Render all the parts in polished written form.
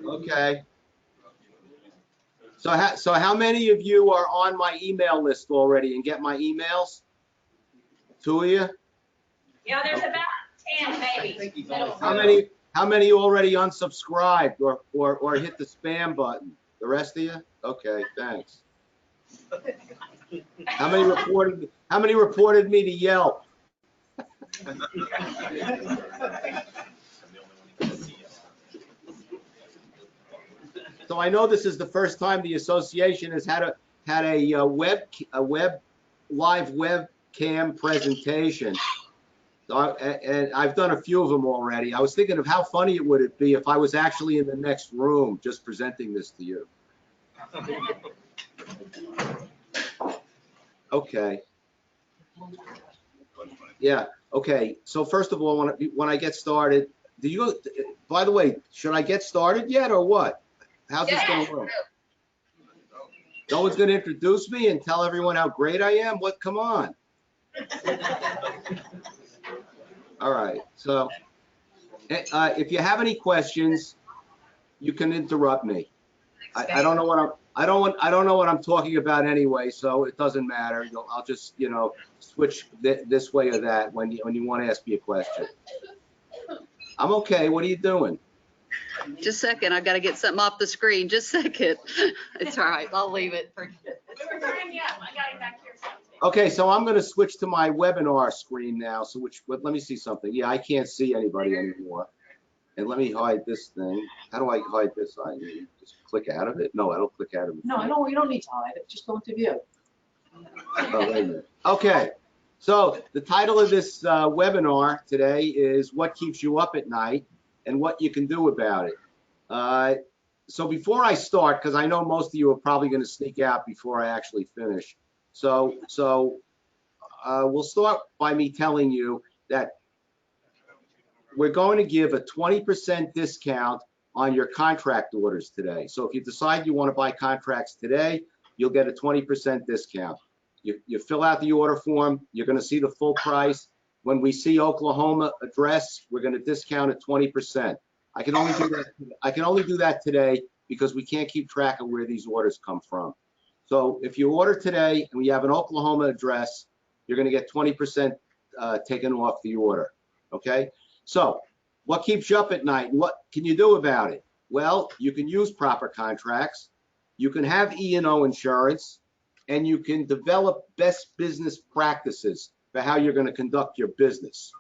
Okay. So how many of you are on my email list already and get my emails? 2 of you? Yeah, there's about 10 maybe. How many already unsubscribed or hit the spam button? The rest of you? Okay, thanks. How many reported me to Yelp? So I know this is the first time the association has had a live webcam presentation. So and I've done a few of them already. I was thinking of how funny it would be if I was actually in the next room just presenting this to you. Okay. Yeah. Okay. So first of all, when I get started, by the way, should I get started yet or what? How's this going to work? No one's going to introduce me and tell everyone how great I am? What? Come on. All right. So if you have any questions, you can interrupt me. I don't know what I don't know what I'm talking about anyway, so it doesn't matter. I'll just, switch this way or that when you want to ask me a question. I'm okay. What are you doing? Just a second. I've got to get something off the screen. Just a second. It's all right. I'll leave it. We were trying, yeah, I got it back here. Okay, so I'm going to switch to my webinar screen now. So let me see something. Yeah, I can't see anybody anymore. And let me hide this thing. How do I hide this? I just click out of it. No, I don't click out of it. No, you don't need to hide it. Just go into view. Oh, wait a minute. Okay, so the title of this webinar today is "What Keeps You Up at Night and What You Can Do About It." So before I start, because I know most of you are probably going to sneak out before I actually finish. So we'll start by me telling you that we're going to give a 20% discount on your contract orders today. So if you decide you want to buy contracts today, you'll get a 20% discount. You fill out the order form, you're going to see the full price. When we see Oklahoma address, we're going to discount it 20%. I can only do that today because we can't keep track of where these orders come from. So if you order today and we have an Oklahoma address, you're going to get 20% taken off the order. Okay. So what keeps you up at night and what can you do about it? Well, you can use proper contracts. You can have E&O insurance, and you can develop best business practices for how you're going to conduct your business.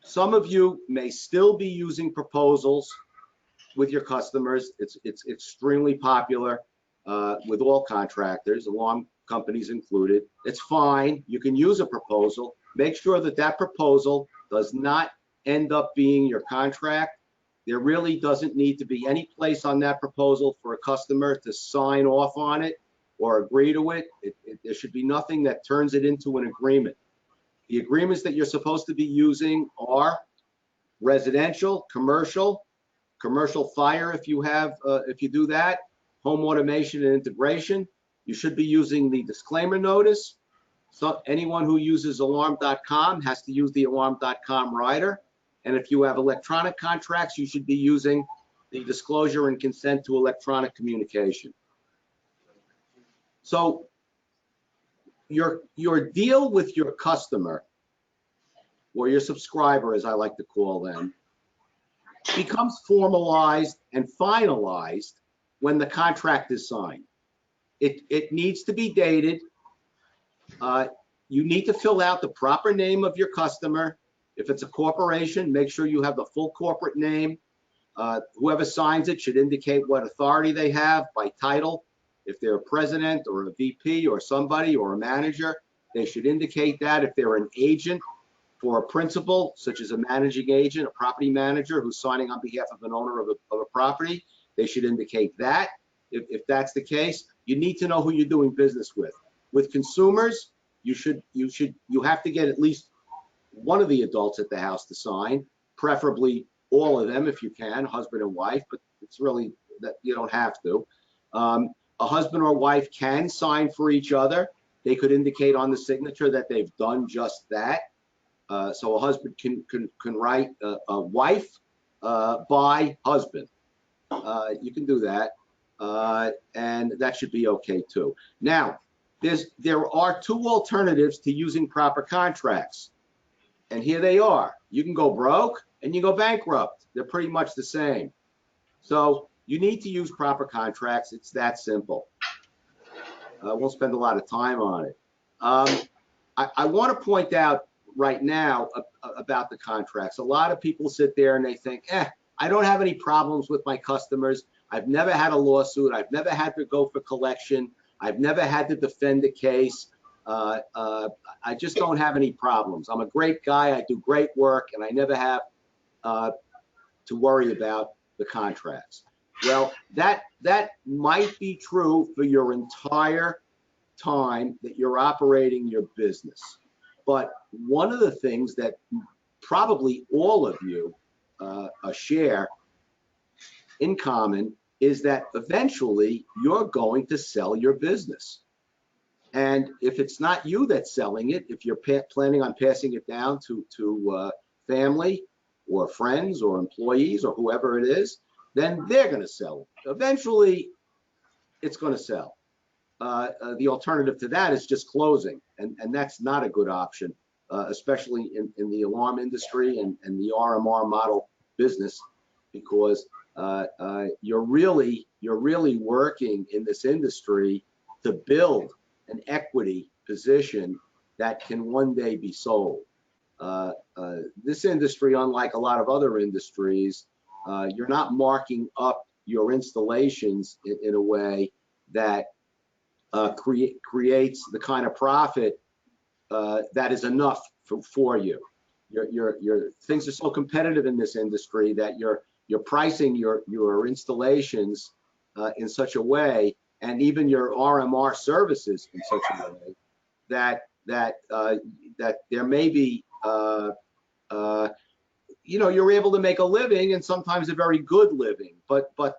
Some of you may still be using proposals with your customers. It's extremely popular with all contractors, alarm companies included. It's fine. You can use a proposal. Make sure that that proposal does not end up being your contract. There really doesn't need to be any place on that proposal for a customer to sign off on it or agree to it. There should be nothing that turns it into an agreement. The agreements that you're supposed to be using are residential, commercial fire if you do that, home automation and integration. You should be using the disclaimer notice. So anyone who uses alarm.com has to use the alarm.com rider. And if you have electronic contracts, you should be using the disclosure and consent to electronic communication. So your deal with your customer, or your subscriber, as I like to call them, becomes formalized and finalized when the contract is signed. It needs to be dated. You need to fill out the proper name of your customer. If it's a corporation, make sure you have the full corporate name. Whoever signs it should indicate what authority they have by title. If they're a president or a VP or somebody or a manager, they should indicate that. If they're an agent for a principal, such as a managing agent, a property manager who's signing on behalf of an owner of a property, they should indicate that. If that's the case, you need to know who you're doing business with. With consumers, you have to get at least one of the adults at the house to sign, preferably all of them if you can, husband and wife, but it's really that you don't have to. A husband or wife can sign for each other. They could indicate on the signature that they've done just that. So a husband can write a wife by husband. You can do that, and that should be okay too. Now, there are two alternatives to using proper contracts, and here they are. You can go broke and you go bankrupt. They're pretty much the same. So you need to use proper contracts. It's that simple. I won't spend a lot of time on it. I want to point out right now about the contracts. A lot of people sit there and they think, I don't have any problems with my customers. I've never had a lawsuit. I've never had to go for collection. I've never had to defend a case. I just don't have any problems. I'm a great guy. I do great work, and I never have to worry about the contracts. Well, that might be true for your entire time that you're operating your business. But one of the things that probably all of you share in common is that eventually you're going to sell your business. And if it's not you that's selling it, if you're planning on passing it down to family or friends or employees or whoever it is, then they're going to sell it. Eventually, it's going to sell. The alternative to that is just closing, and that's not a good option, especially in the alarm industry and the RMR model business, because you're really working in this industry to build an equity position that can one day be sold. This industry, unlike a lot of other industries, you're not marking up your installations in a way that creates the kind of profit that is enough for you. Your things are so competitive in this industry that you're pricing your installations in such a way, and even your RMR services in such a way that there may be you're able to make a living, and sometimes a very good living. But the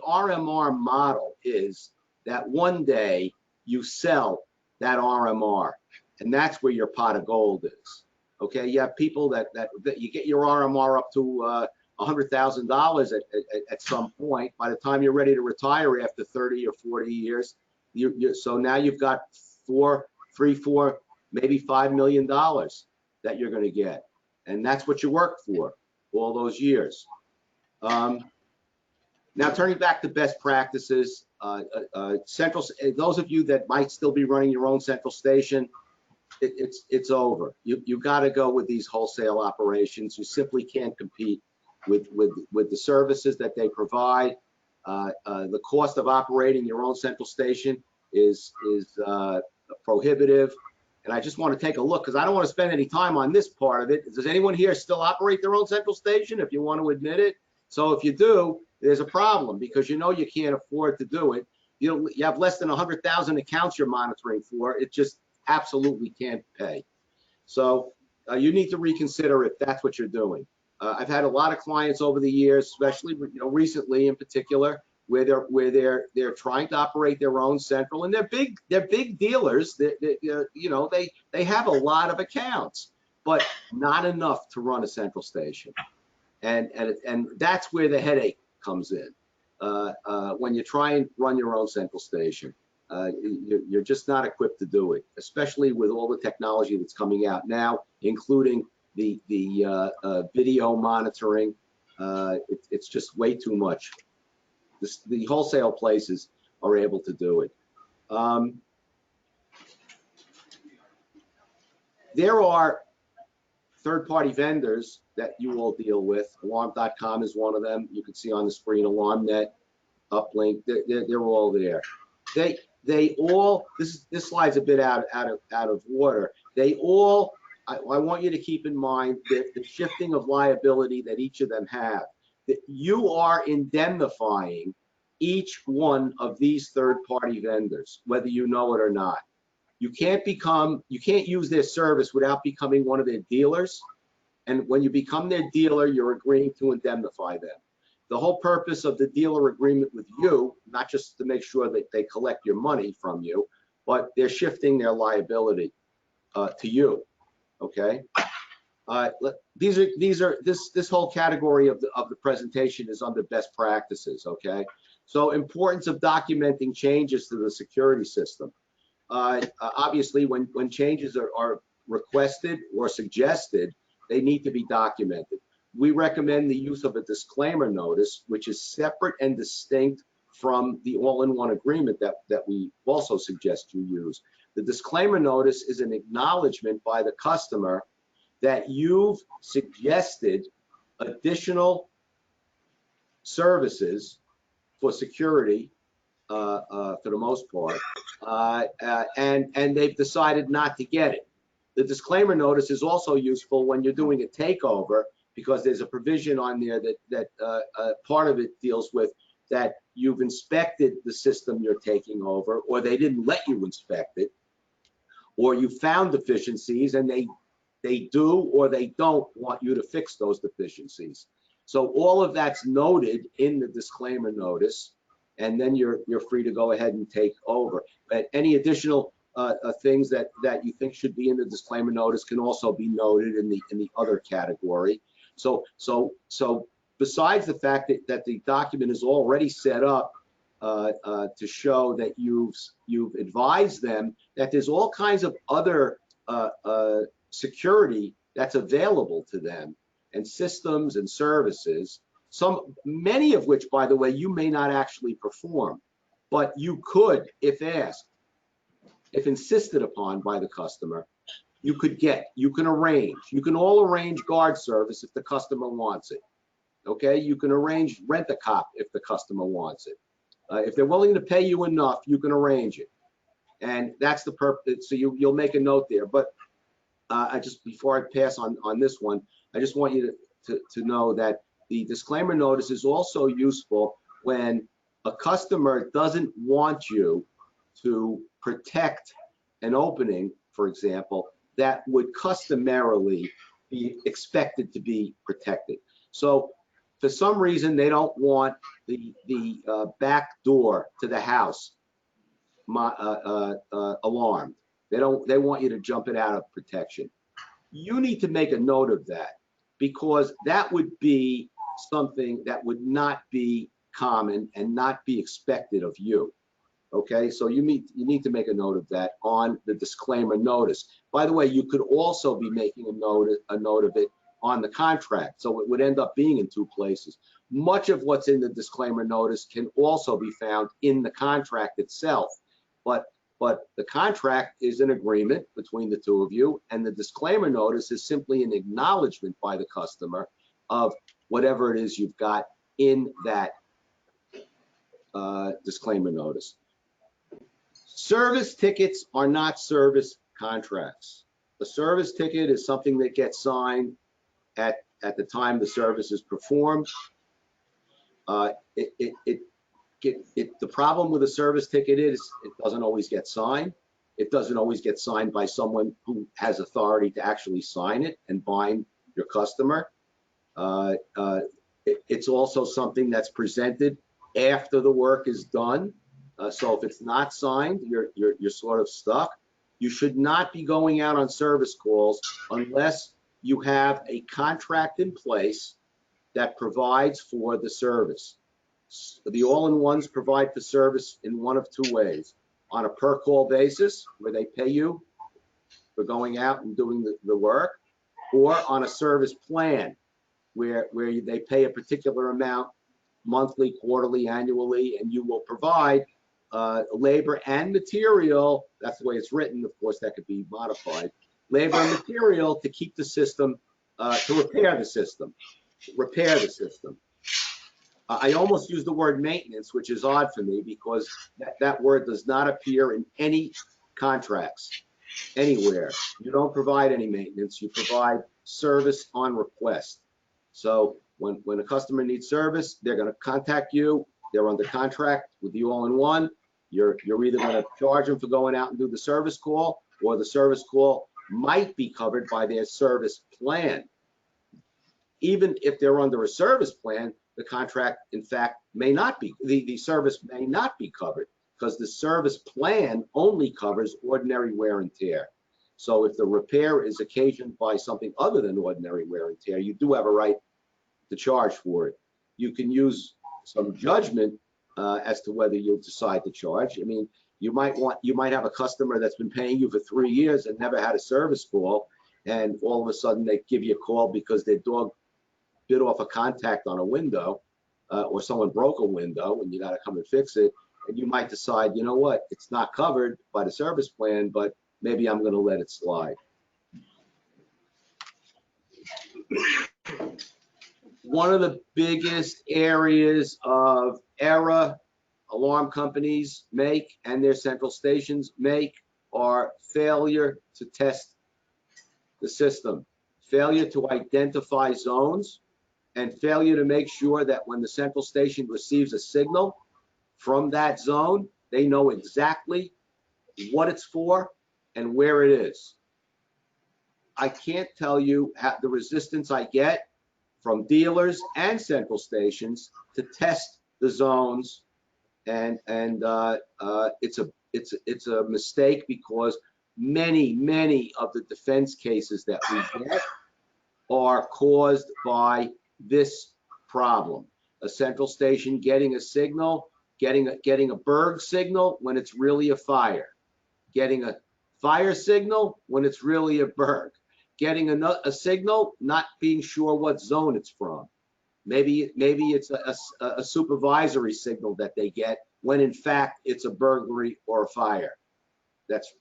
RMR model is that one day you sell that RMR, and that's where your pot of gold is. Okay, you have people that you get your RMR up to $100,000 at some point. By the time you're ready to retire after 30 or 40 years, so now you've got $4, maybe $5 million that you're going to get, and that's what you worked for all those years. Now, turning back to best practices, those of you that might still be running your own central station, it's over. You got to go with these wholesale operations. You simply can't compete with the services that they provide. The cost of operating your own central station is prohibitive. And I just want to take a look, because I don't want to spend any time on this part of it. Does anyone here still operate their own central station, if you want to admit it? So if you do, there's a problem, because you can't afford to do it. You have less than 100,000 accounts you're monitoring for. It just absolutely can't pay. So you need to reconsider if that's what you're doing. I've had a lot of clients over the years, especially recently in particular, where they're trying to operate their own central, and they're big dealers. They have a lot of accounts, but not enough to run a central station, and that's where the headache comes in. When you try and run your own central station, you're just not equipped to do it, especially with all the technology that's coming out now, including the video monitoring. It's just way too much. The wholesale places are able to do it. There are third-party vendors that you all deal with. Alarm.com is one of them. You can see on the screen AlarmNet, Uplink. They're all there. They all. This slide's a bit out of order. They all. I want you to keep in mind the shifting of liability that each of them have. That you are indemnifying each one of these third-party vendors, whether you know it or not. You can't use their service without becoming one of their dealers. And when you become their dealer, you're agreeing to indemnify them. The whole purpose of the dealer agreement with you, not just to make sure that they collect your money from you, but they're shifting their liability to you. Okay. This whole category of the presentation is under best practices, okay? So importance of documenting changes to the security system. Obviously, when changes are requested or suggested, they need to be documented. We recommend the use of a disclaimer notice, which is separate and distinct from the all-in-one agreement that we also suggest you use. The disclaimer notice is an acknowledgement by the customer that you've suggested additional services for security, for the most part, and they've decided not to get it. The disclaimer notice is also useful when you're doing a takeover, because there's a provision on there that part of it deals with that you've inspected the system you're taking over, or they didn't let you inspect it, or you found deficiencies and they do or they don't want you to fix those deficiencies. So all of that's noted in the disclaimer notice, and then you're free to go ahead and take over. But any additional things that you think should be in the disclaimer notice can also be noted in the other category. So besides the fact that the document is already set up to show that you've advised them that there's all kinds of other security that's available to them, and systems and services, many of which, by the way, you may not actually perform, but you could, if asked, if insisted upon by the customer, you can arrange. You can all arrange guard service if the customer wants it. Okay, you can arrange rent a cop if the customer wants it. If they're willing to pay you enough, you can arrange it, and that's the purpose. So you'll make a note there. But before I pass on this one, I just want you to know that the disclaimer notice is also useful when a customer doesn't want you to protect an opening, for example, that would customarily be expected to be protected. So for some reason, they don't want the back door to the house alarmed. They want you to jump it out of protection. You need to make a note of that, because that would be something that would not be common and not be expected of you. Okay, so you need to make a note of that on the disclaimer notice. By the way, you could also be making a note of it on the contract, so it would end up being in two places. Much of what's in the disclaimer notice can also be found in the contract itself, but the contract is an agreement between the two of you, and the disclaimer notice is simply an acknowledgement by the customer of whatever it is you've got in that disclaimer notice. Service tickets are not service contracts. A service ticket is something that gets signed at the time the service is performed. The problem with a service ticket is it doesn't always get signed. It doesn't always get signed by someone who has authority to actually sign it and bind your customer. It's also something that's presented after the work is done. So if it's not signed, you're sort of stuck. You should not be going out on service calls unless you have a contract in place that provides for the service. The all-in-ones provide for service in one of two ways: on a per call basis, where they pay you for going out and doing the work, or on a service plan where they pay a particular amount monthly, quarterly, annually, and you will provide labor and material. That's the way it's written. Of course, that could be modified. Labor and material to keep the system, to repair the system. I almost use the word maintenance, which is odd for me because that word does not appear in any contracts anywhere. You don't provide any maintenance. You provide service on request. So when a customer needs service, they're going to contact you. They're under contract with the all-in-one. You're either going to charge them for going out and do the service call, or the service call might be covered by their service plan. Even if they're under a service plan, the contract, in fact, may not be, the service may not be covered, because the service plan only covers ordinary wear and tear. So if the repair is occasioned by something other than ordinary wear and tear, you do have a right to charge for it. You can use some judgment as to whether you'll decide to charge. I mean, you might have a customer that's been paying you for 3 years and never had a service call, and all of a sudden they give you a call because their dog bit off a contact on a window, or someone broke a window and you got to come and fix it. And you might decide, you know what, it's not covered by the service plan, but maybe I'm going to let it slide. One of the biggest areas of error alarm companies make and their central stations make are failure to test the system, failure to identify zones, and failure to make sure that when the central station receives a signal from that zone, they know exactly what it's for and where it is. I can't tell you the resistance I get from dealers and central stations to test the zones, and it's a mistake, because many of the defense cases that we get are caused by this problem. A central station getting a signal, getting a Berg signal when it's really a fire, getting a fire signal when it's really a Berg, getting a signal not being sure what zone it's from. Maybe it's a supervisory signal that they get when in fact it's a burglary or a fire that's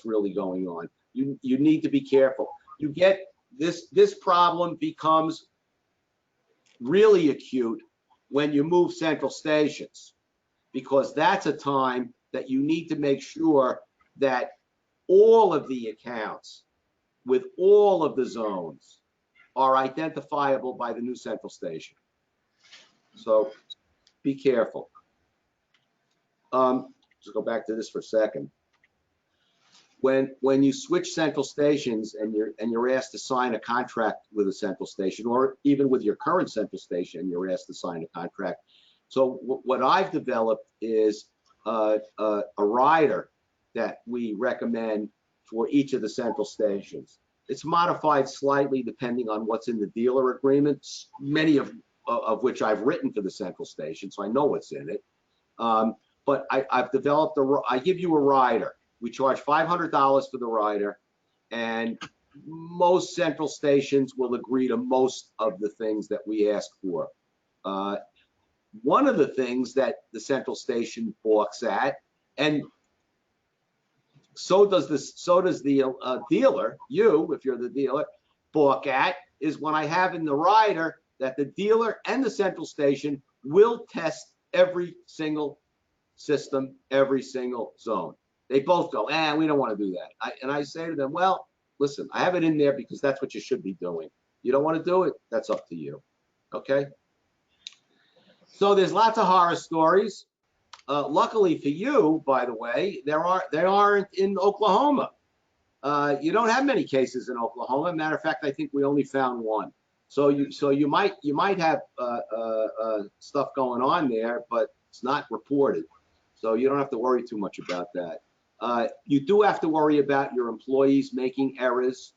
really going on. You need to be careful. You get this problem becomes really acute when you move central stations, because that's a time that you need to make sure that all of the accounts with all of the zones are identifiable by the new central station. So be careful. Just go back to this for a second. When you switch central stations and you're asked to sign a contract with a central station, or even with your current central station, you're asked to sign a contract. So what I've developed is a rider that we recommend for each of the central stations. It's modified slightly depending on what's in the dealer agreements, many of which I've written for the central station, so I know what's in it. But I've developed I give you a rider. We charge $500 for the rider, and most central stations will agree to most of the things that we ask for. One of the things that the central station balks at, and so does the dealer, you, if you're the dealer, balk at, is when I have in the rider that the dealer and the central station will test every single system, every single zone. They both go, we don't want to do that. And I say to them, well, listen, I have it in there because that's what you should be doing. You don't want to do it, that's up to you. Okay? So there's lots of horror stories. Luckily for you, by the way, there aren't in Oklahoma. You don't have many cases in Oklahoma. Matter of fact, I think we only found one. So you might have stuff going on there, but it's not reported. So you don't have to worry too much about that. You do have to worry about your employees making errors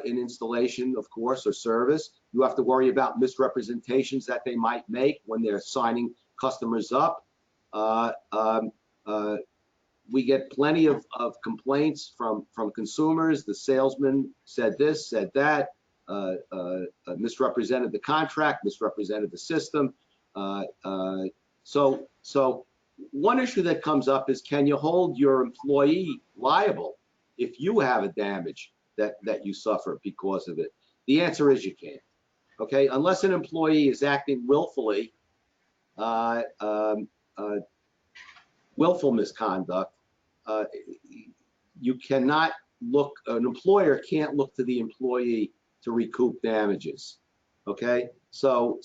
in installation, of course, or service. You have to worry about misrepresentations that they might make when they're signing customers up. We get plenty of complaints from consumers. The salesman said this, said that, misrepresented the contract, misrepresented the system. So one issue that comes up is, can you hold your employee liable if you have a damage that you suffer because of it? The answer is you can't. Okay, unless an employee is acting willfully, willful misconduct, you cannot look, an employer can't look to the employee to recoup damages. Okay, so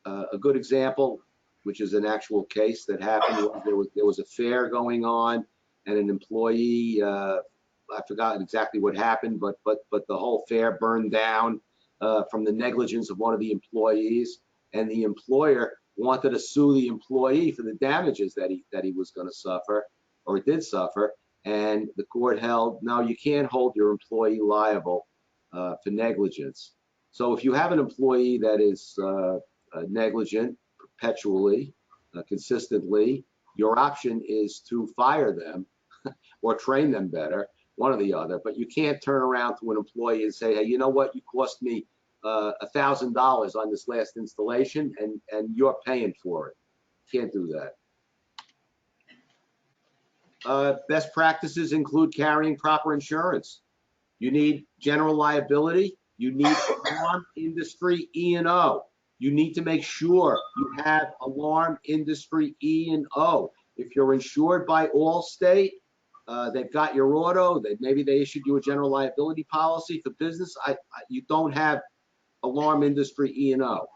a good example, which is an actual case that happened, there was a fair going on, and an employee, I forgot exactly what happened, but the whole fair burned down from the negligence of one of the employees, and the employer wanted to sue the employee for the damages that he was going to suffer, or did suffer, and the court held, no, you can't hold your employee liable for negligence. So if you have an employee that is negligent perpetually, consistently, your option is to fire them or train them better, one or the other. But you can't turn around to an employee and say, hey, you know what, you cost me $1,000 on this last installation, and you're paying for it. Can't do that. Best practices include carrying proper insurance. You need general liability. You need alarm industry E&O. You need to make sure you have alarm industry E&O. If you're insured by Allstate, they've got your auto, maybe they issued you a general liability policy for business. You don't have alarm industry E&O.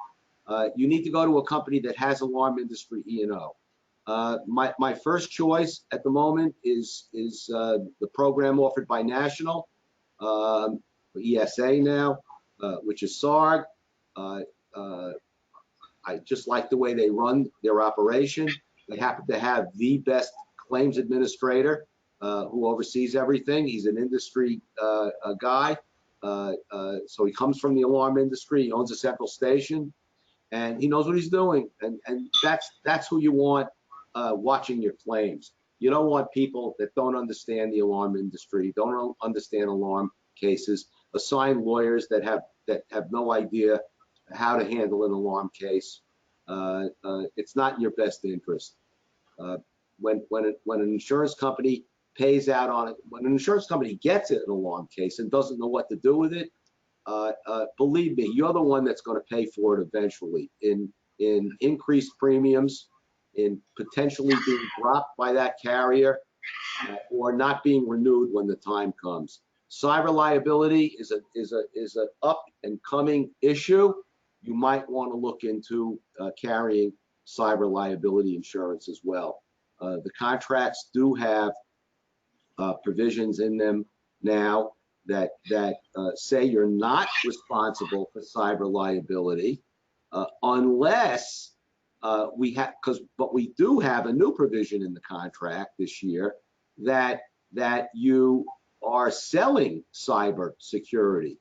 You need to go to a company that has alarm industry E&O. My first choice at the moment is the program offered by National, ESA now, which is SARG. I just like the way they run their operation. They happen to have the best claims administrator who oversees everything. He's an industry guy. So he comes from the alarm industry. He owns a central station, and he knows what he's doing. And that's who you want watching your claims. You don't want people that don't understand the alarm industry, don't understand alarm cases, assign lawyers that have no idea how to handle an alarm case. It's not in your best interest. When an insurance company pays out on it, when an insurance company gets an alarm case and doesn't know what to do with it, believe me, you're the one that's going to pay for it eventually in increased premiums, in potentially being dropped by that carrier, or not being renewed when the time comes. Cyber liability is a up and coming issue. You might want to look into carrying cyber liability insurance as well. The contracts do have provisions in them now that say you're not responsible for cyber liability unless but we do have a new provision in the contract this year that you are selling cyber security,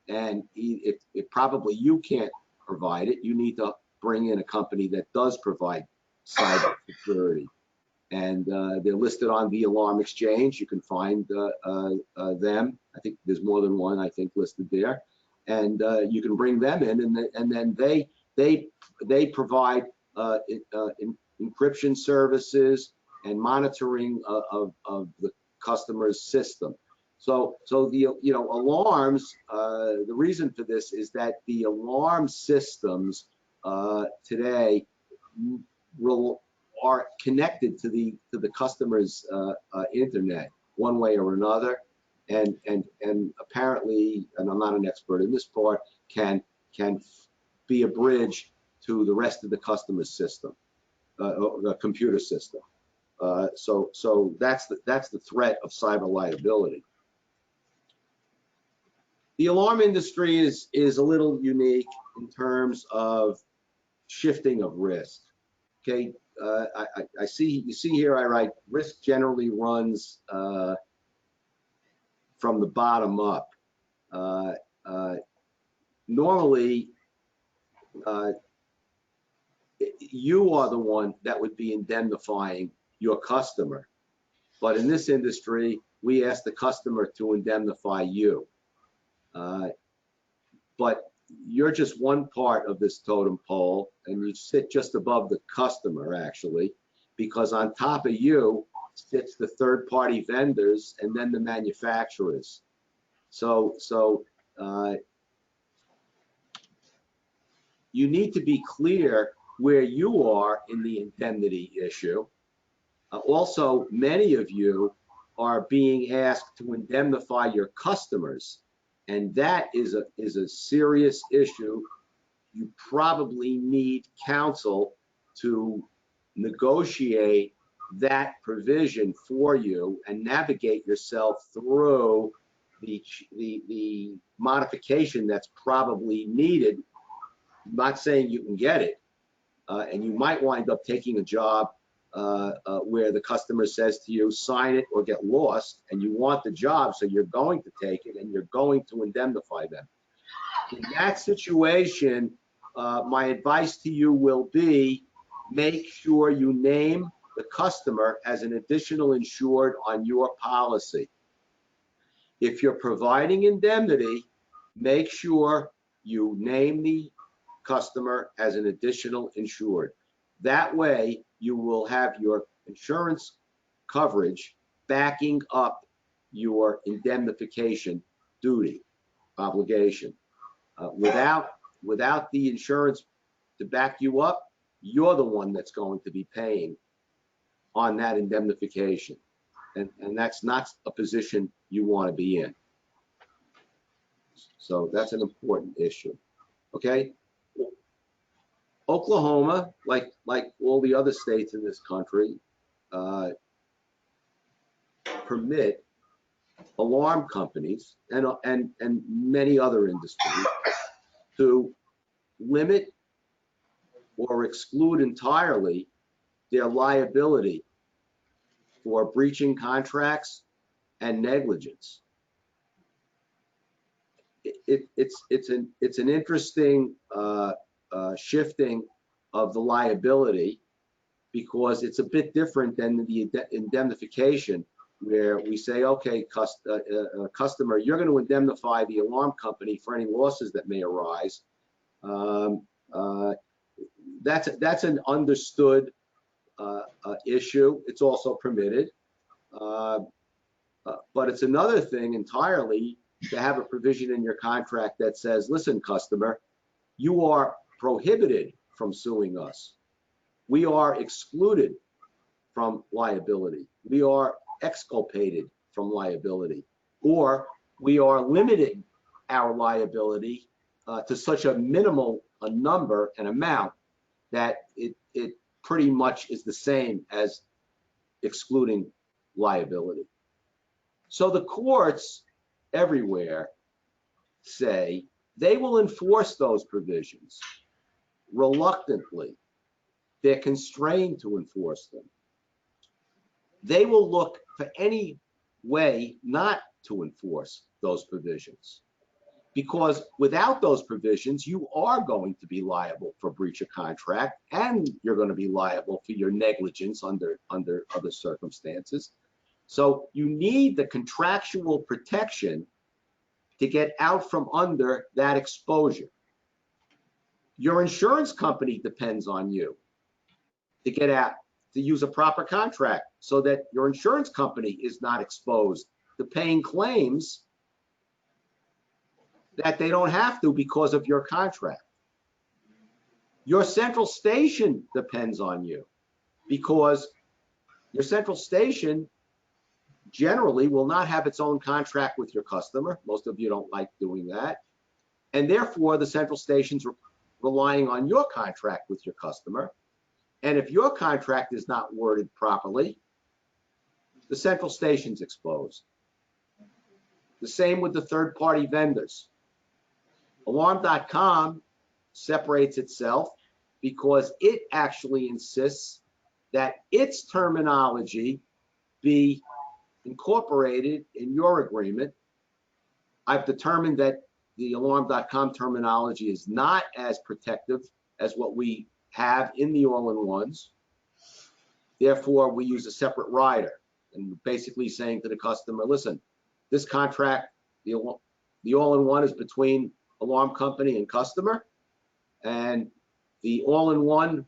and if probably you can't provide it, you need to bring in a company that does provide cyber security. And they're listed on the Alarm Exchange. You can find them. I think there's more than one, I think, listed there. And you can bring them in, and then they provide encryption services and monitoring of the customer's system. So the alarms. The reason for this is that the alarm systems today are connected to the customer's internet one way or another, and apparently, and I'm not an expert in this part, can be a bridge to the rest of the customer's system, the computer system. So that's the threat of cyber liability. The alarm industry is a little unique in terms of shifting of risk. Okay, I see, you see here, I write risk generally runs from the bottom up. Normally, you are the one that would be indemnifying your customer, but in this industry, we ask the customer to indemnify you. But you're just one part of this totem pole, and you sit just above the customer, actually, because on top of you sits the third-party vendors and then the manufacturers. So you need to be clear where you are in the indemnity issue. Also, many of you are being asked to indemnify your customers, and that is a serious issue. You probably need counsel to negotiate that provision for you and navigate yourself through the modification that's probably needed. I'm not saying you can get it, and you might wind up taking a job where the customer says to you, sign it or get lost, and you want the job, so you're going to take it and you're going to indemnify them. In that situation, my advice to you will be, make sure you name the customer as an additional insured on your policy. If you're providing indemnity, make sure you name the customer as an additional insured. That way, you will have your insurance coverage backing up your indemnification duty, obligation. Without the insurance to back you up, you're the one that's going to be paying on that indemnification. And that's not a position you want to be in. So that's an important issue. Okay? Oklahoma, like all the other states in this country, permit alarm companies and many other industries to limit or exclude entirely their liability for breaching contracts and negligence. It's an interesting shifting of the liability, because it's a bit different than the indemnification, where we say, okay, customer, you're going to indemnify the alarm company for any losses that may arise. That's an understood issue. It's also permitted. But it's another thing entirely to have a provision in your contract that says, listen, customer, you are prohibited from suing us. We are excluded from liability. We are exculpated from liability, or we are limiting our liability to such a minimal number and amount that it pretty much is the same as excluding liability. So the courts everywhere say they will enforce those provisions reluctantly. They're constrained to enforce them. They will look for any way not to enforce those provisions, because without those provisions, you are going to be liable for breach of contract, and you're going to be liable for your negligence under other circumstances. So you need the contractual protection to get out from under that exposure. Your insurance company depends on you to get out, to use a proper contract so that your insurance company is not exposed to paying claims that they don't have to because of your contract. Your central station depends on you, because your central station generally will not have its own contract with your customer. Most of you don't like doing that. And therefore, the central station's relying on your contract with your customer. And if your contract is not worded properly, the central station's exposed. The same with the third-party vendors. Alarm.com separates itself because it actually insists that its terminology be incorporated in your agreement. I've determined that the Alarm.com terminology is not as protective as what we have in the all-in-ones. Therefore, we use a separate rider, and basically saying to the customer, listen, this contract, the all-in-one is between alarm company and customer, and the all-in-one,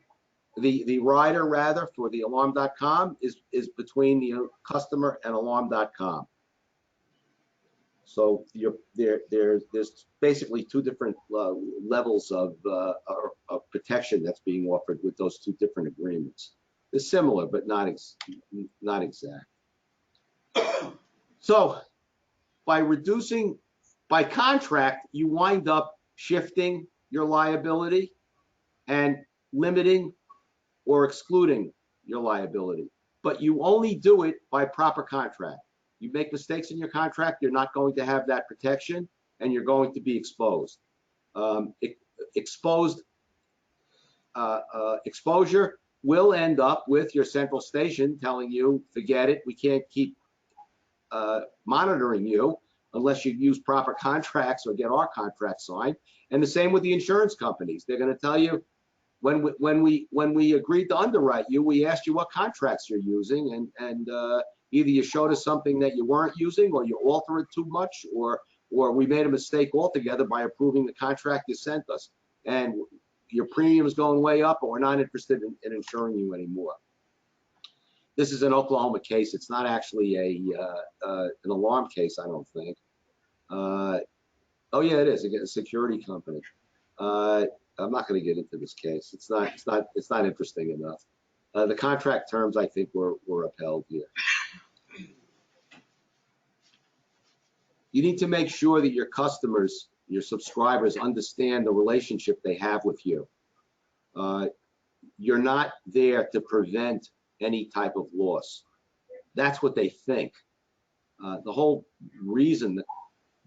the rider rather for the Alarm.com is between the customer and Alarm.com. So there's basically two different levels of protection that's being offered with those two different agreements. They're similar, but not exact. So by contract, you wind up shifting your liability and limiting or excluding your liability, but you only do it by proper contract. You make mistakes in your contract, you're not going to have that protection, and you're going to be exposed. Exposure will end up with your central station telling you, forget it, we can't keep monitoring you unless you use proper contracts or get our contract signed. And the same with the insurance companies. They're going to tell you, when we agreed to underwrite you, we asked you what contracts you're using, and either you showed us something that you weren't using, or you alter it too much, or we made a mistake altogether by approving the contract you sent us, and your premium is going way up, and we're not interested in insuring you anymore. This is an Oklahoma case. It's not actually an alarm case, I don't think. Oh yeah, it is. Again, a security company. I'm not going to get into this case. It's not interesting enough. The contract terms, I think, were upheld here. You need to make sure that your customers, your subscribers, understand the relationship they have with you. You're not there to prevent any type of loss. That's what they think. The whole reason,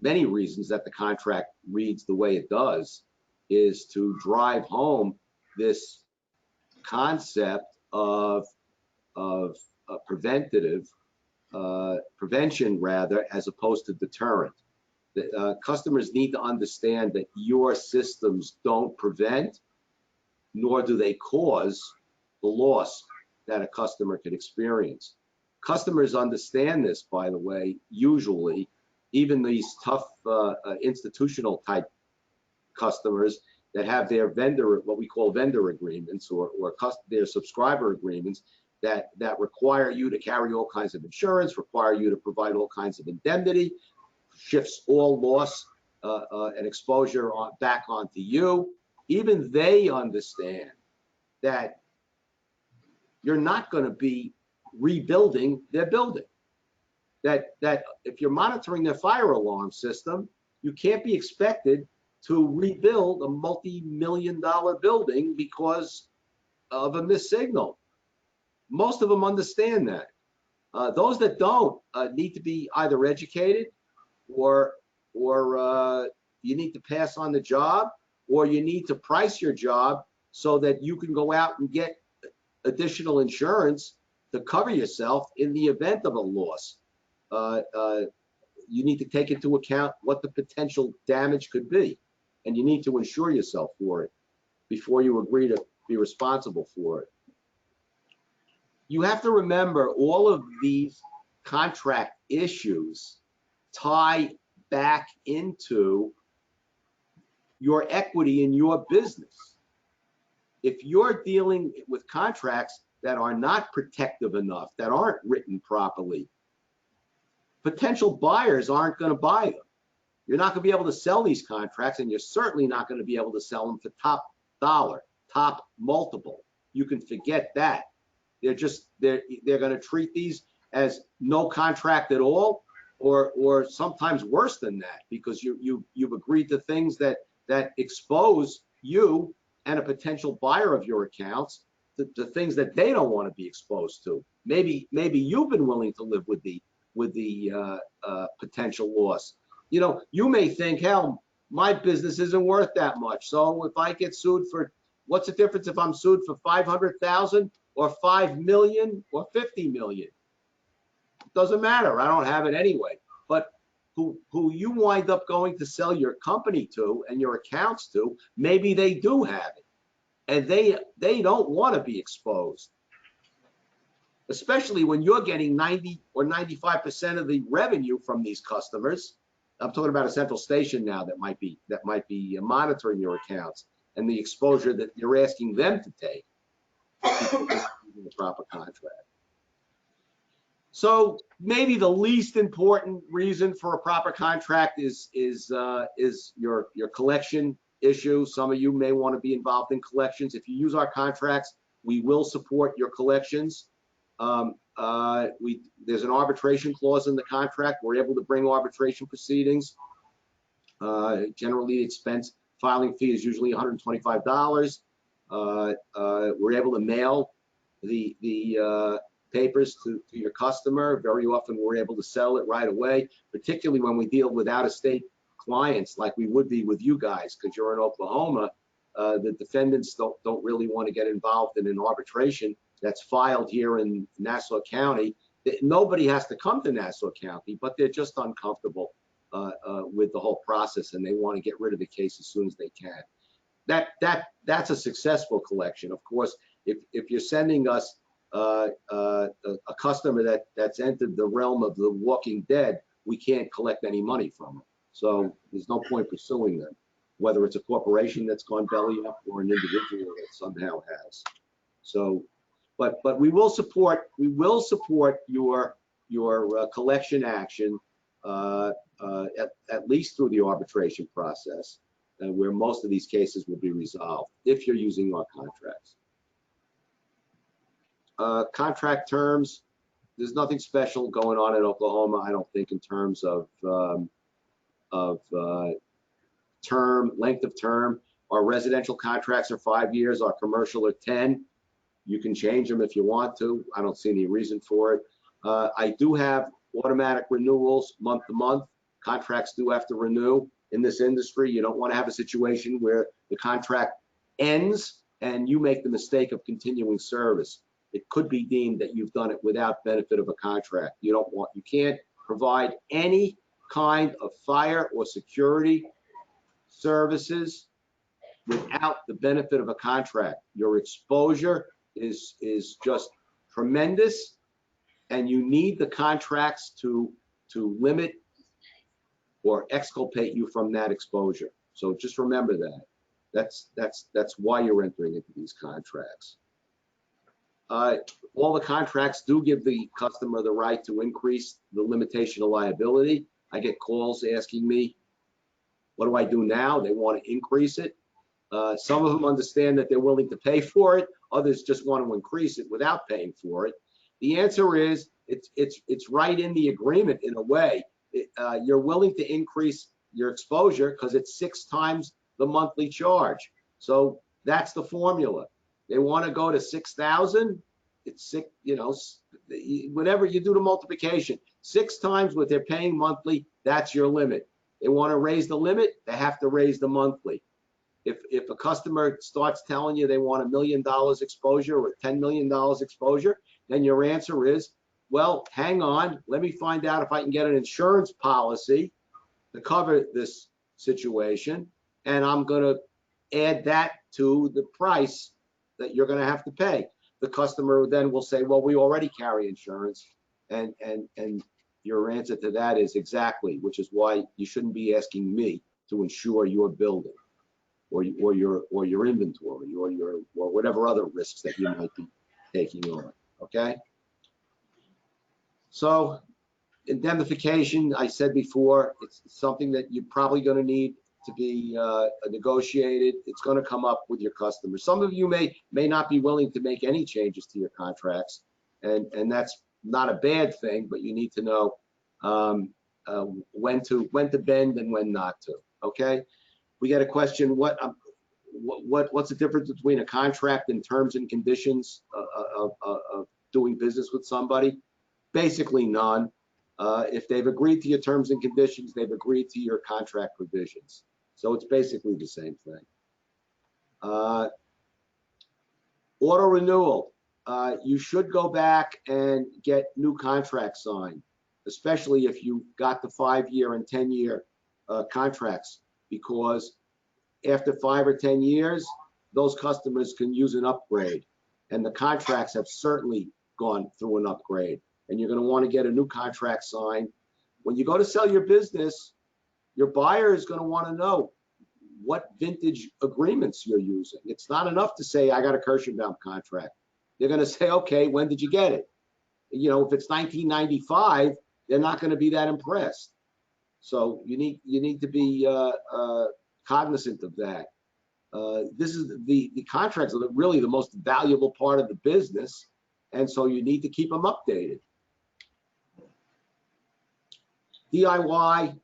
many reasons that the contract reads the way it does, is to drive home this concept of prevention rather, as opposed to deterrent. The customers need to understand that your systems don't prevent, nor do they cause the loss that a customer could experience. Customers understand this, by the way, usually. Even these tough institutional type customers that have their what we call vendor agreements, or their subscriber agreements that require you to carry all kinds of insurance, require you to provide all kinds of indemnity, shifts all loss and exposure back onto you. Even they understand that you're not going to be rebuilding their building. That if you're monitoring their fire alarm system, you can't be expected to rebuild a multi-million-dollar building because of a missed signal. Most of them understand that. Those that don't need to be either educated, or you need to pass on the job, or you need to price your job so that you can go out and get additional insurance to cover yourself in the event of a loss. You need to take into account what the potential damage could be, and you need to insure yourself for it before you agree to be responsible for it. You have to remember, all of these contract issues tie back into your equity in your business. If you're dealing with contracts that are not protective enough, that aren't written properly, potential buyers aren't going to buy them. You're not going to be able to sell these contracts, and you're certainly not going to be able to sell them for top dollar, top multiple. You can forget that. They're going to treat these as no contract at all, or sometimes worse than that, because you've agreed to things that expose you and a potential buyer of your accounts to things that they don't want to be exposed to. Maybe you've been willing to live with the potential loss. You know, you may think, hell, my business isn't worth that much. So if I get sued for, what's the difference if I'm sued for 500,000 or 5 million or 50 million? It doesn't matter. I don't have it anyway. But who you wind up going to sell your company to and your accounts to, maybe they do have it, and they don't want to be exposed, especially when you're getting 90 or 95% of the revenue from these customers. I'm talking about a central station now that might be monitoring your accounts and the exposure that you're asking them to take in the proper contract. So maybe the least important reason for a proper contract is your collection issue. Some of you may want to be involved in collections. If you use our contracts, we will support your collections. There's an arbitration clause in the contract. We're able to bring arbitration proceedings. Generally, the expense filing fee is usually $125. We're able to mail the papers to your customer. Very often, we're able to sell it right away, particularly when we deal with out-of-state clients like we would be with you guys, because you're in Oklahoma. the defendants don't really want to get involved in an arbitration that's filed here in Nassau County. Nobody has to come to Nassau County, but they're just uncomfortable with the whole process, and they want to get rid of the case as soon as they can. That's a successful collection. Of course, if you're sending us a customer that's entered the realm of the Walking Dead, we can't collect any money from them. So there's no point pursuing them, whether it's a corporation that's gone belly up or an individual that somehow has. So, but we will support your collection action at least through the arbitration process, where most of these cases will be resolved if you're using our contracts. Contract terms, there's nothing special going on in Oklahoma, I don't think, in terms of length of term. Our residential contracts are 5 years, our commercial are 10. You can change them if you want to. I don't see any reason for it. I do have automatic renewals month to month. Contracts do have to renew in this industry. You don't want to have a situation where the contract ends and you make the mistake of continuing service. It could be deemed that you've done it without benefit of a contract. You can't provide any kind of fire or security services without the benefit of a contract. Your exposure is just tremendous, and you need the contracts to limit or exculpate you from that exposure. So just remember that. That's why you're entering into these contracts. All the contracts do give the customer the right to increase the limitation of liability. I get calls asking me, what do I do now? They want to increase it. Some of them understand that they're willing to pay for it. Others just want to increase it without paying for it. The answer is it's right in the agreement in a way. You're willing to increase your exposure because it's 6 times the monthly charge. So that's the formula. They want to go to 6,000. It's 6, whatever you do the multiplication, 6 times what they're paying monthly, that's your limit. They want to raise the limit, they have to raise the monthly. If a customer starts telling you they want $1 million exposure or $10 million exposure, then your answer is, well, hang on, let me find out if I can get an insurance policy to cover this situation, and I'm going to add that to the price that you're going to have to pay. The customer then will say, well, we already carry insurance, and your answer to that is exactly, which is why you shouldn't be asking me to insure your building or your inventory or whatever other risks that you might be taking on. Okay. So indemnification, I said before, it's something that you're probably going to need to be negotiated. It's going to come up with your customers. Some of you may not be willing to make any changes to your contracts, and that's not a bad thing, but you need to know when to bend and when not to. Okay. We got a question. What's the difference between a contract and terms and conditions of doing business with somebody? Basically none. If they've agreed to your terms and conditions, they've agreed to your contract provisions. So it's basically the same thing. Auto renewal. You should go back and get new contracts signed, especially if you got the 5-year and 10-year contracts, because after 5 or 10 years, those customers can use an upgrade, and the contracts have certainly gone through an upgrade, and you're going to want to get a new contract signed. When you go to sell your business, your buyer is going to want to know what vintage agreements you're using. It's not enough to say, I got a Kirschenbaum contract. They're going to say, okay, when did you get it? If it's 1995, they're not going to be that impressed. So you need to be cognizant of that. This is the contracts are really the most valuable part of the business, and so you need to keep them updated. DIY,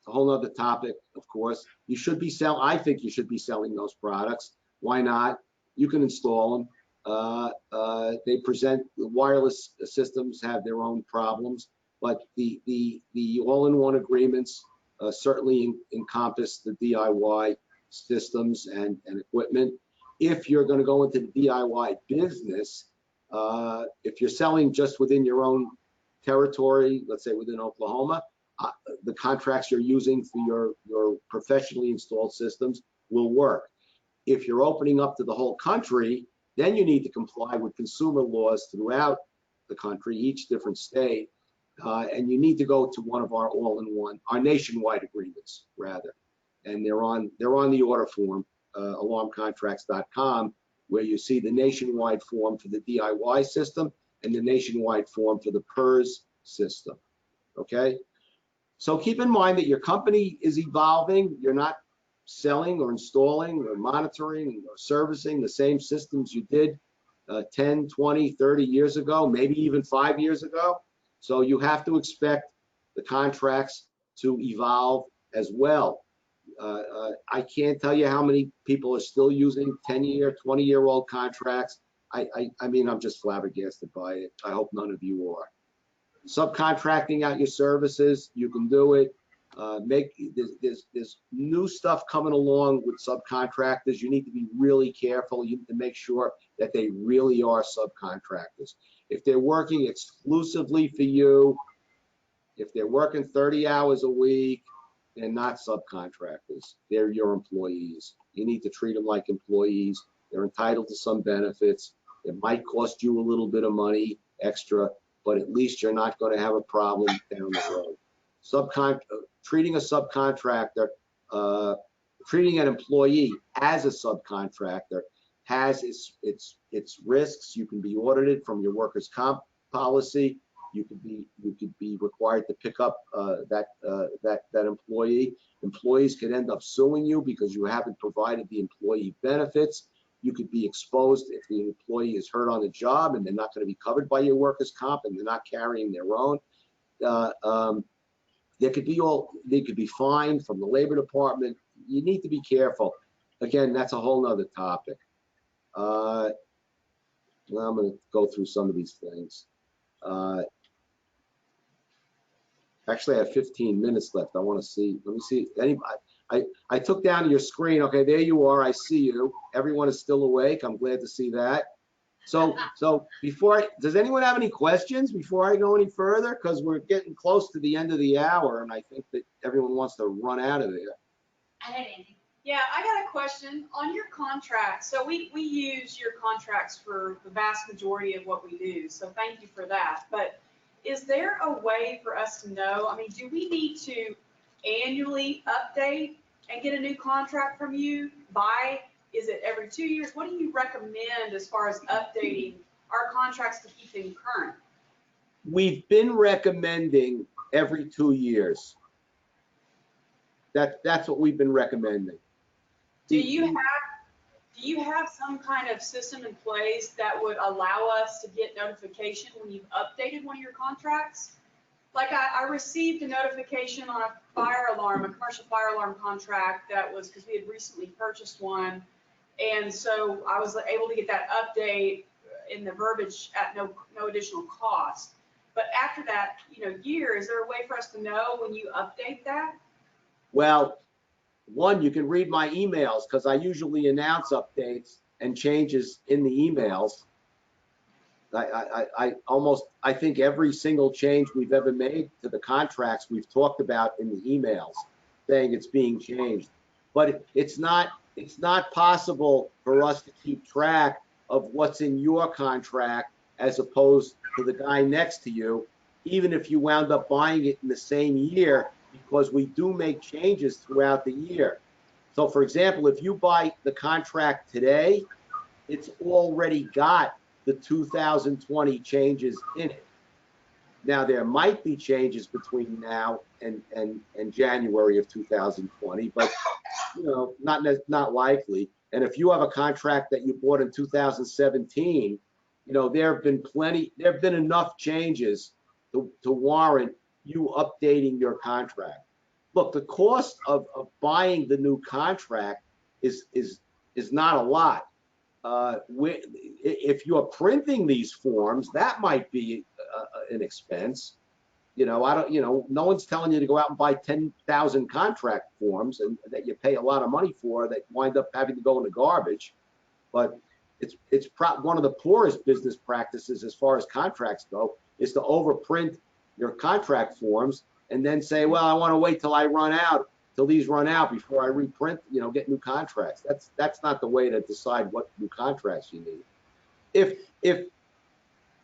a whole other topic, of course. I think you should be selling those products. Why not? You can install them. The wireless systems have their own problems, but the all-in-one agreements certainly encompass the DIY systems and equipment. If you're going to go into the DIY business, if you're selling just within your own territory, let's say within Oklahoma, the contracts you're using for your professionally installed systems will work. If you're opening up to the whole country, then you need to comply with consumer laws throughout the country, each different state, and you need to go to one of our all-in-one, our nationwide agreements, rather. And they're on the order form, alarmcontracts.com, where you see the nationwide form for the DIY system and the nationwide form for the PERS system, okay? So keep in mind that your company is evolving. You're not selling or installing or monitoring or servicing the same systems you did 10, 20, 30 years ago, maybe even 5 years ago. So you have to expect the contracts to evolve as well. I can't tell you how many people are still using 10-year, 20-year-old contracts. I mean, I'm just flabbergasted by it. I hope none of you are. Subcontracting out your services, you can do it. There's new stuff coming along with subcontractors. You need to be really careful. You need to make sure that they really are subcontractors. If they're working exclusively for you, if they're working 30 hours a week, they're not subcontractors. They're your employees. You need to treat them like employees. They're entitled to some benefits. It might cost you a little bit of money extra, but at least you're not going to have a problem down the road. Treating a subcontractor, treating an employee as a subcontractor has its risks. You can be audited from your workers' comp policy. You could be required to pick up that employee. Employees could end up suing you because you haven't provided the employee benefits. You could be exposed if the employee is hurt on the job and they're not going to be covered by your workers' comp and they're not carrying their own. They could be fined from the Labor Department. You need to be careful. Again, that's a whole nother topic. Now I'm going to go through some of these things. Actually, I have 15 minutes left. I want to see. Let me see. I took down your screen. Okay, there you are. I see you. Everyone is still awake. I'm glad to see that. So does anyone have any questions before I go any further? Because we're getting close to the end of the hour, and I think that everyone wants to run out of there. I had Andy. Yeah, I got a question on your contracts. So we use your contracts for the vast majority of what we do. So thank you for that. But is there a way for us to know? I mean, do we need to annually update and get a new contract from you by? Is it every 2 years? What do you recommend as far as updating our contracts to keep them current? We've been recommending every 2 years. That's what we've been recommending. Do you have some kind of system in place that would allow us to get notification when you've updated one of your contracts? Like I received a notification on a fire alarm, a commercial fire alarm contract that was because we had recently purchased one. And so I was able to get that update in the verbiage at no additional cost. But after that, year, is there a way for us to know when you update that? Well, one, you can read my emails because I usually announce updates and changes in the emails. I think every single change we've ever made to the contracts we've talked about in the emails, saying it's being changed. But it's not possible for us to keep track of what's in your contract as opposed to the guy next to you, even if you wound up buying it in the same year, because we do make changes throughout the year. So for example, if you buy the contract today, it's already got the 2020 changes in it. Now there might be changes between now and January of 2020, but not likely. And if you have a contract that you bought in 2017, there have been enough changes to warrant you updating your contract. Look, the cost of buying the new contract is not a lot. If you're printing these forms, that might be an expense. no one's telling you to go out and buy 10,000 contract forms and that you pay a lot of money for that wind up having to go in the garbage. But it's one of the poorest business practices as far as contracts go is to overprint your contract forms and then say, well, I want to wait till these run out before I reprint, get new contracts. That's not the way to decide what new contracts you need.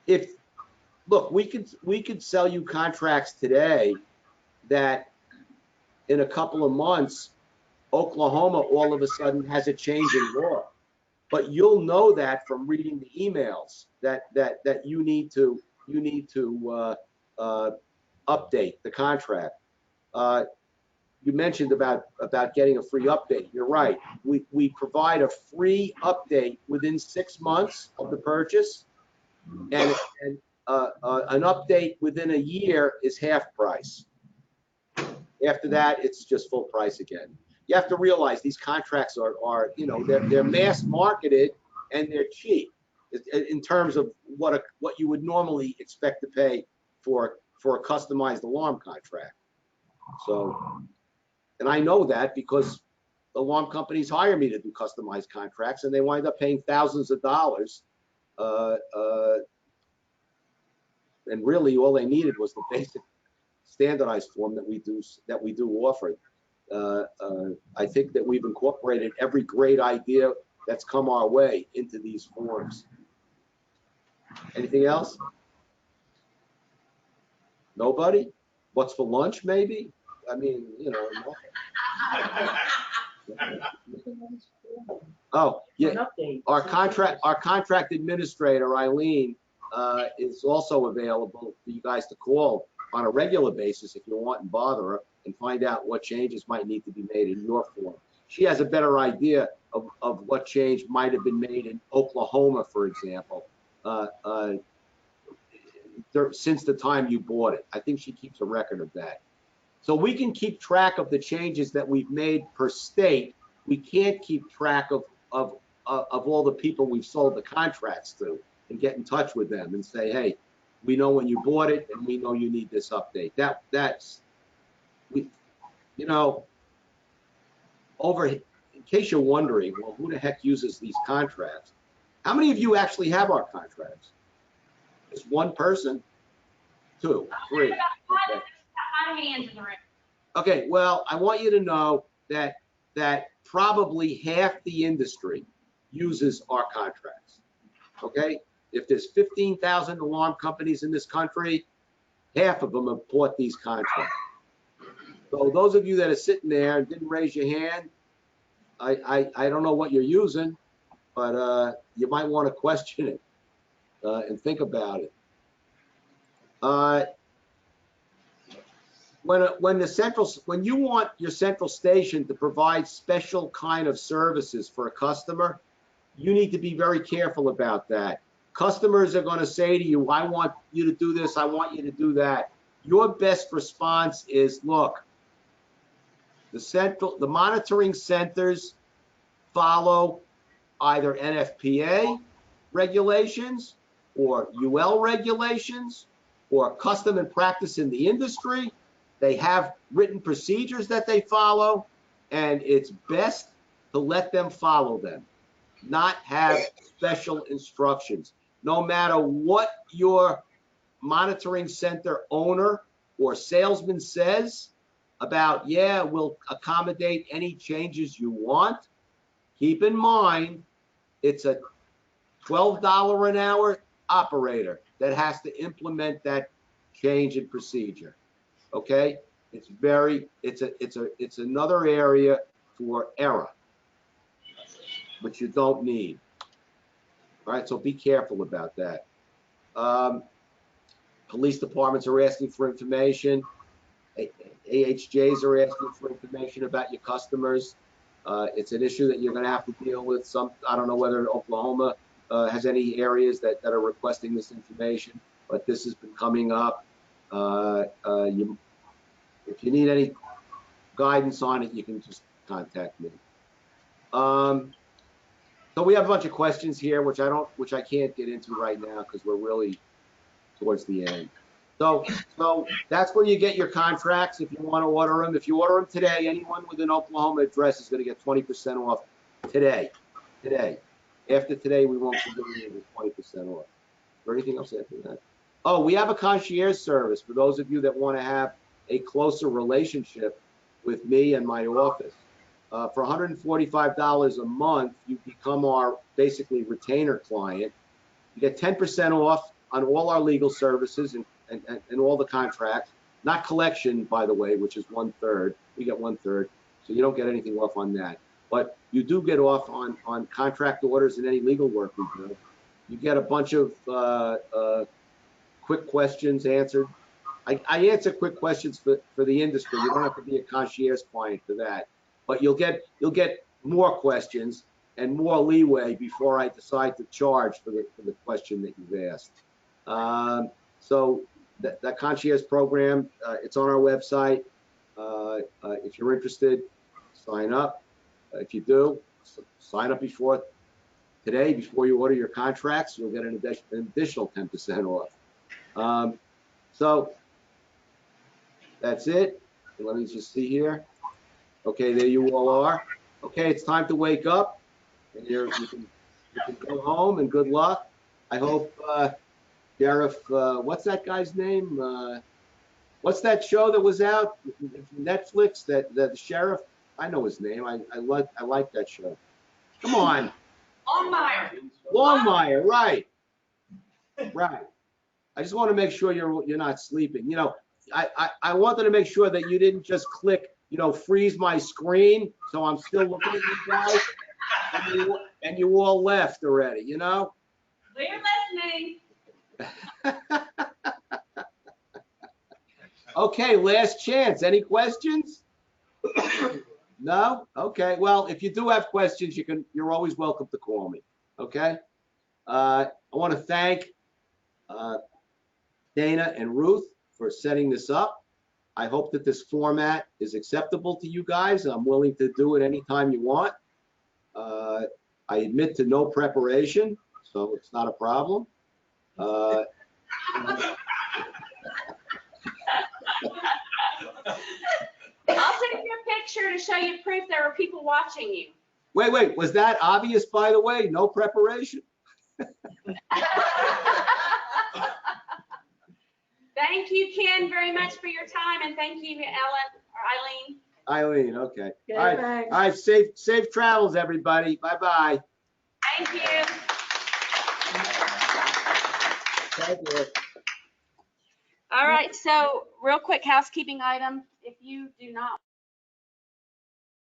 If look, we could sell you contracts today that in a couple of months, Oklahoma all of a sudden has a change in law. But you'll know that from reading the emails that you need to update the contract. You mentioned about getting a free update. You're right. We provide a free update within 6 months of the purchase, and an update within a year is half price. After that, it's just full price again. You have to realize these contracts are they're mass marketed and they're cheap in terms of what you would normally expect to pay for a customized alarm contract. So, and I know that because alarm companies hire me to do customized contracts, and they wind up paying thousands of dollars. And really, all they needed was the basic standardized form that we do offer. I think that we've incorporated every great idea that's come our way into these forms. Anything else? Nobody? What's for lunch, maybe? I mean, Oh, yeah. An update. Our contract administrator, Eileen, is also available for you guys to call on a regular basis if you want and bother her and find out what changes might need to be made in your form. She has a better idea of what change might have been made in Oklahoma, for example, since the time you bought it. I think she keeps a record of that. So we can keep track of the changes that we've made per state. We can't keep track of all the people we've sold the contracts to and get in touch with them and say, hey, we know when you bought it and we know you need this update. In case you're wondering, well, who the heck uses these contracts? How many of you actually have our contracts? Just one person? 2, 3. About Okay. 5 hands in the room. Okay, well, I want you to know that probably half the industry uses our contracts. Okay? If there's 15,000 alarm companies in this country, half of them have bought these contracts. So those of you that are sitting there and didn't raise your hand, I don't know what you're using, but you might want to question it and think about it. When you want your central station to provide special kind of services for a customer, you need to be very careful about that. Customers are going to say to you, I want you to do this, I want you to do that. Your best response is, look, the monitoring centers follow either NFPA regulations or UL regulations or custom and practice in the industry. They have written procedures that they follow, and it's best to let them follow them, not have special instructions. No matter what your monitoring center owner or salesman says about, yeah, we'll accommodate any changes you want, keep in mind it's a $12 an hour operator that has to implement that change in procedure. Okay, it's another area for error, which you don't need. All right, so be careful about that. Police departments are asking for information. AHJs are asking for information about your customers. It's an issue that you're going to have to deal with. I don't know whether Oklahoma has any areas that are requesting this information, but this has been coming up. If you need any guidance on it, you can just contact me. So we have a bunch of questions here, which I can't get into right now because we're really towards the end. So that's where you get your contracts if you want to order them. If you order them today, anyone with an Oklahoma address is going to get 20% off today. Today. After today, we won't be doing it with 20% off. Or anything else after that? Oh, we have a concierge service for those of you that want to have a closer relationship with me and my office. For $145 a month, you become our basically retainer client. You get 10% off on all our legal services and all the contracts. Not collection, by the way, which is 1/3. We get 1/3, so you don't get anything off on that. But you do get off on contract orders and any legal work we do. You get a bunch of quick questions answered. I answer quick questions for the industry. You don't have to be a concierge client for that, but you'll get more questions and more leeway before I decide to charge for the question that you've asked. So that concierge program, it's on our website. If you're interested, sign up. If you do, sign up before today, before you order your contracts, you'll get an additional 10% off. So that's it. Let me just see here. Okay, there you all are. Okay, it's time to wake up. And you can go home, and good luck. I hope Sheriff, what's that guy's name? What's that show that was out? Netflix, that the sheriff, I know his name. I like that show. Come on. Longmire, right. Right. I just want to make sure you're not sleeping. You know, I wanted to make sure that you didn't just click, you know, freeze my screen, so I'm still looking at you guys, and you all left already, you know? We're listening. Okay, last chance. Any questions? No? Okay. Well, if you do have questions, you're always welcome to call me. Okay? I want to thank Dana and Ruth for setting this up. I hope that this format is acceptable to you guys. I'm willing to do it anytime you want. I admit to no preparation, so it's not a problem. I'll send you a picture to show you proof there were people watching you. Wait, was that obvious, by the way? No preparation? Thank you, Ken, very much for your time, and thank you, Eileen. Eileen, okay. Okay, All right, thanks. all right, safe travels, everybody. Bye-bye. Thank you. Thank you. All right, so real quick housekeeping item. If you do not